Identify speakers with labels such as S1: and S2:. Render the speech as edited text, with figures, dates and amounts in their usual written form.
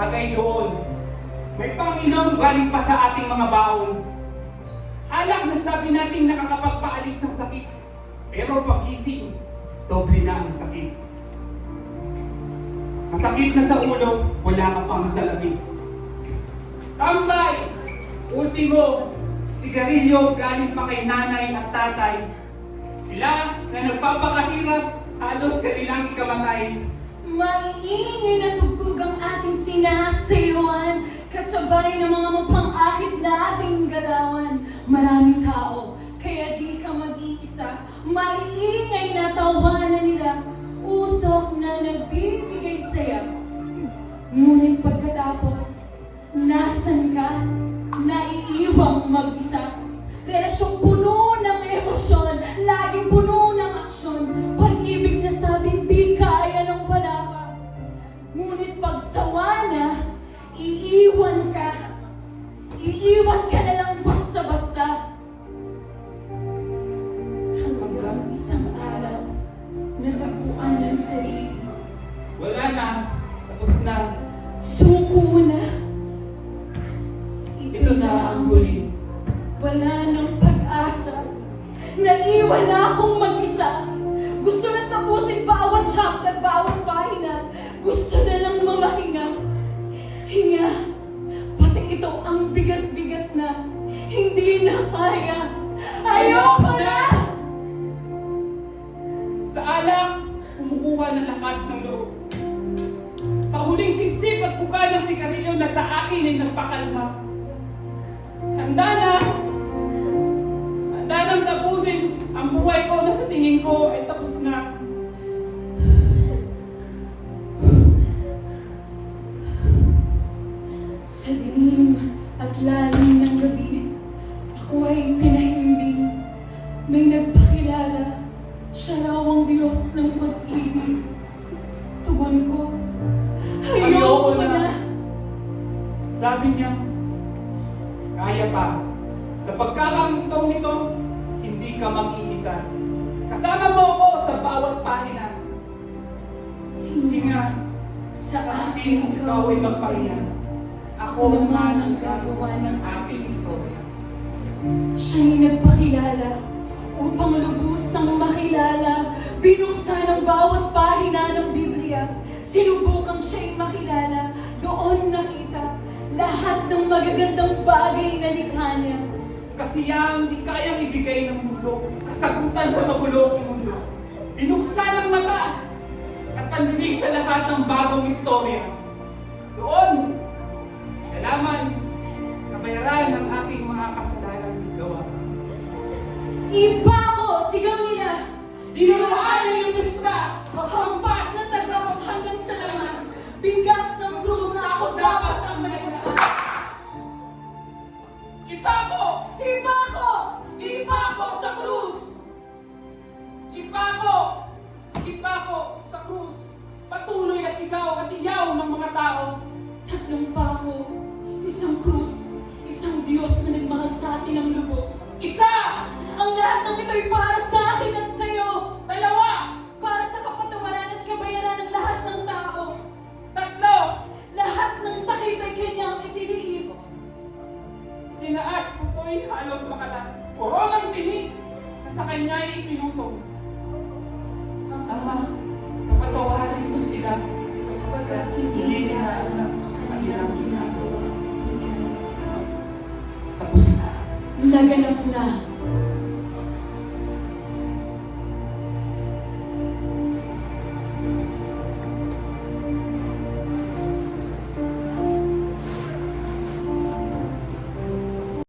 S1: Bagay doon, may Panginoon galing pa sa ating mga baon. Alak na sabi natin nakakapagpaalis ng sakit, pero pagkising, doble na ang sakit. Masakit na sa ulo, wala ka pang salamin. Tambay! Ultimo, sigarilyo galing pa kay nanay at tatay. Sila na nagpapakahirap, halos kanilang ikamatay.
S2: Maiingay na tugtog ang ating sinasayuan, kasabay ng mga mapang-akit na ating galawan. Maraming tao, kaya di ka mag-iisa. Maiingay na tawanan nila, usok na nagbibigay saya. Ngunit pagkatapos, nasan ka? Naiiwang mag-isa. Relasyong puno ng emosyon, laging puno ng aksyon. Pag-ibig na sabing di kaya ng wala ka. Ngunit pagsawa na, iiwan ka. Iiwan ka na lang basta-basta. Hanggang isang araw, natagpuan ng sarili.
S1: Wala na, tapos na.
S2: Suko na.
S1: Ito na ang huli.
S2: Wala nang pag-asa. Naiwan na akong mag-isa. Gusto na tapusin bawat chapter, bawat pahina. Gusto na lang mamahinga. Hinga. Pati ito ang bigat-bigat na. Hindi na kaya. Ayoko na!
S1: Sa alak, kumukuha ng lakas ng loob. Sa huling sipsip at buka ng sigarilyo na sa akin ay nagpakalma. Handa nang tapusin ang buhay ko na sa tingin ko ay tapos na.
S2: Sa dilim at lalim ng gabi, ako ay pinahimbing. May nagpakilala, siya raw ang Diyos ng pag-ibig. Tugon ko, ayoko na.
S1: Sabi niya, kaya pa. Sa pagkakataong ito, hindi ka mag-iisa. Kasama mo ako sa bawat pahina. Hinga,
S2: Sa
S1: aking ikaw ay magpahinga. Ako naman ang gagawa ng ating istorya.
S2: siya'y nagpakilala upang lubusang makilala. Binuksan ang bawat pahina ng Biblia. Sinubukang siya'y makilala. Doon nakita lahat ng magagandang bagay na likha niya.
S1: Kasiyang di kayang ibigay ng mundo, kasagutan sa magulong mundo. Binuksan ang mata at pandinig sa lahat ng bagong istorya. Doon, nalaman, kabayaran ng aking mga kasalanang gawa.
S2: Iba ko! Sigaw nila!
S1: Dinuraan ay lumusta,
S2: Hampas na tagawas hanggang sa laman. Bigat ng krus na ako dapat ang maligtas.
S1: Iba ko!
S2: Iba ko! Iba ko sa krus!
S1: Iba ko! Iba ko sa krus. Patuloy at sigaw at iyaw ng mga tao.
S2: Tatlong pako, isang krus, isang Diyos na nagmahal sa atin ng lubos.
S1: Isa!
S2: Ang lahat ng ito'y para sa akin at sa'yo.
S1: Dalawa!
S2: Para sa kapatawaran at kabayaran ng lahat ng tao.
S1: Tatlo!
S2: Lahat ng sakit ay kanyang itiniis.
S1: Tinaas ko to'y halos makalas. Koronang tinig na sa kanya ay pinutong. Ama, kapatawarin mo sila sapagkat hindi nila alam ang kanilang ginagawa. Tapos na.
S2: Naganap na